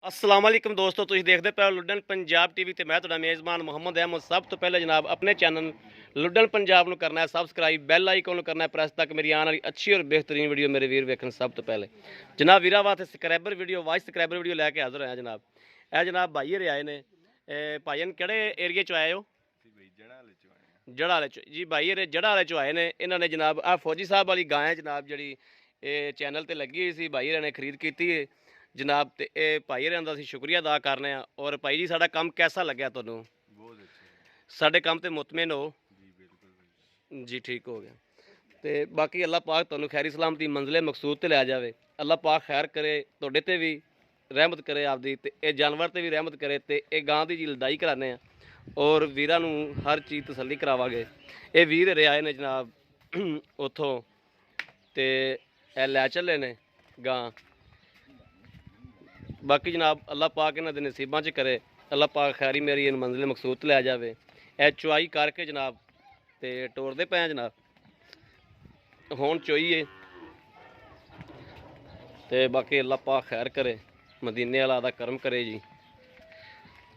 अस्सलाम वालेकुम दोस्तों, तुसीं देखदे पए हो लुड्डन पंजाब टीवी ते मैं तुहाडा मेज़बान मुहम्मद अहमद। सब तो पहले जनाब अपने चैनल लुड्डन पंजाब नूं करना है सबसक्राइब, बैल आइकन नूं करना है प्रेस तक मेरी आने वाली अच्छी और बेहतरीन वीडियो मेरे वीर वेखण सब तो पहले। जनाब वीरां वास्ते subscriber video vice subscriber video लैके हाज़र होया जनाब। ए जनाब भाई हरे आए ने। भाईयन किहड़े एरिए चों आए हो? जड़ा वाले चो जी। भाई हरे जड़ा वाले चों आए ने। इन्हां ने जनाब आ फौजी साहब वाली गाय है जनाब जिहड़ी चैनल ते लगी हुई सी, भाई हरे ने खरीद कीती है जनाब। तो ये भाई हरियां दा असीं शुक्रिया अदा करने आ। और भाई जी साडा काम कैसा लग्या तुहानूं? बहुत अच्छा साडे काम ते मुतमिन हो जी, बिल्कुल जी? ठीक हो गया। तो बाकी अल्लाह पाक तुहानूं खैरी सलामती मंजिले मकसूद ते लै जावे। अल्लाह पाक खैर करे, तुहाडे ते भी रहमत करे आपदी, ते ये जानवर ते भी रहमत करे। ते ये गां दी जी लदाई कराने और वीरां नूं हर चीज़ तसल्ली करावांगे। ये वीर हरे आए ने जनाब उत्थों, ते ए लै चले ने गां। बाकी जनाब अल्लाह पाक इन्हां दे नसीबां च करे, अल्लाह पाक खैरी मेरी इन मंजिल मकसूद ते लै जावे। ए चुआई करके जनाब ते टोरदे पे जनाब, हुण चोईए। ते बाकी अल्लाह पाक खैर करे, मदीने वाला दा करम करे जी।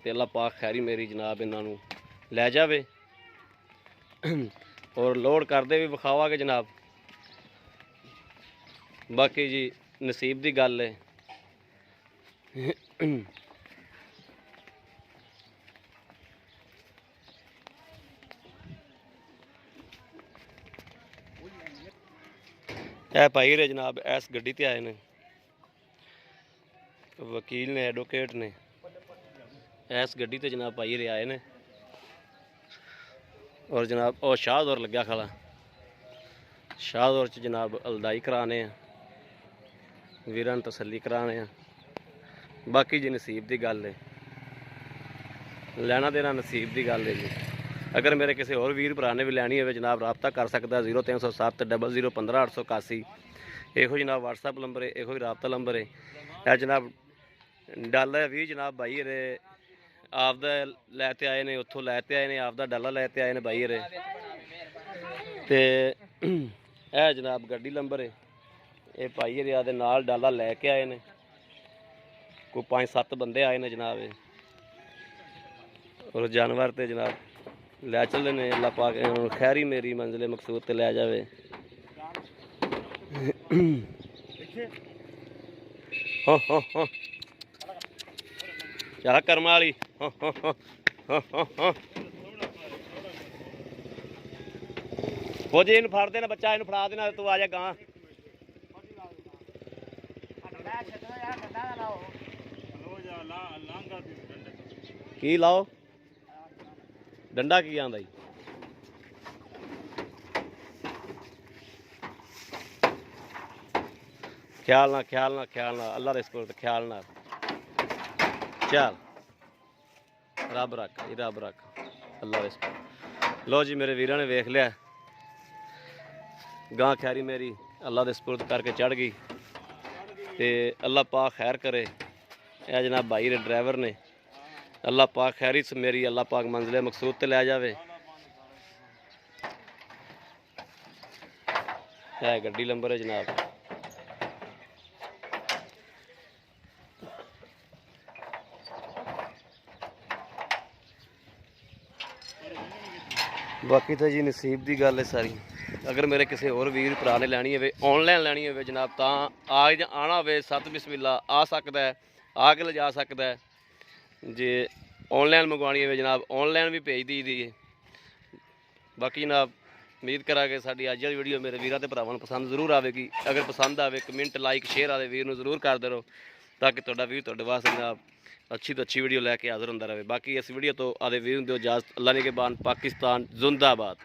ते अल्लाह पाक खैरी मेरी जनाब इन्हां नूं लै जावे। और लोड करदे भी विखावांगे जनाब। बाकी जी नसीब दी गल है। ਇਹ ਭਾਈ ਰੇ जनाब इस गड्डी ते आए ने, वकील ने एडवोकेट ने। इस गड्डी ते जनाब भाई रे आए ने और जनाब ओ शाहदौर लग्या खड़ा। शाहदौर च जनाब अलदाई कराने वीरां नूं तसल्ली कराने। बाकी जी नसीब की गल है, लैना देना नसीब की गल है जी। अगर मेरे किसी और वीर भरा ने भी लैनी हो जनाब रबता कर सकता 0307 00 15 881। इहो जनाब व्हाट्सअप नंबर है, इहो रबता नंबर है। यह जनाब डाला भी जनाब भाई हरे आपदा लैते आए ने, उत्थों लैते आए ने आपदा डाला लैते आए ने भाई हरे। ते यह जनाब गड्डी नंबर है, ये भाई हरे आदे नाल डाला लैके आए ने। कोई 5-7 बंदे आए ने जनाब ये। और जानवर ते जनाब लै चले ने। अल्लाह पाक खैरी मेरी मंजिले मकसूद ते लै जावे। हाँ हाँ हाँ चल कर्मा वाली। हाँ हाँ हाँ हाँ हाँ हाँ फौजी इन फड़ देना, बच्चा इन फड़ा देना, तू आ जा गां। की लाओ डंडा की आंदा जी? ख्याल ना ख्याल ना ख्याल ना, अल्लाह दे स्कूल ख्याल ना। चल रब रख जी, रब रख, अल्लाह दे स्कूल। लो जी मेरे वीरां ने वेख लिया गां खैरी मेरी अल्लाह दे स्पुर्द करके चढ़ गई। ते अल्लाह पाक खैर करे। यह जनाब भाई रे ड्राइवर ने। अल्लाह पाक खैरी मेरी अल्लाह पाक मंजिले मकसूद ते लै जावे। है गड्डी नंबर है जनाब। बाकी तो जी नसीब की गल है सारी। अगर मेरे किसी और वीर भरा ने लैनी हो ऑनलाइन लैनी हो जनाब तो आना हो सत बिस्मिल्ला आ सकता है, आके ले जा सकता है। जे ऑनलाइन मंगवानी हो जनाब ऑनलाइन भी भेज दी है। बाकी जनाब उम्मीद करा कि साड़ी अज वाली वीडियो मेरे वीरों के भरावां पसंद जरूर आएगी। अगर पसंद आए कमेंट लाइक शेयर आए वीर नूं जरूर करते रहो, ताकि तुहाडा वीर तुहाडे वास्ते जनाब अच्छी तो अच्छी वीडियो लैके हाज़र होंदा रहे। बाकी इस वीडियो तो आदे वीर दो इजाज़त। अल्लाह ने के बाद पाकिस्तान जिंदाबाद।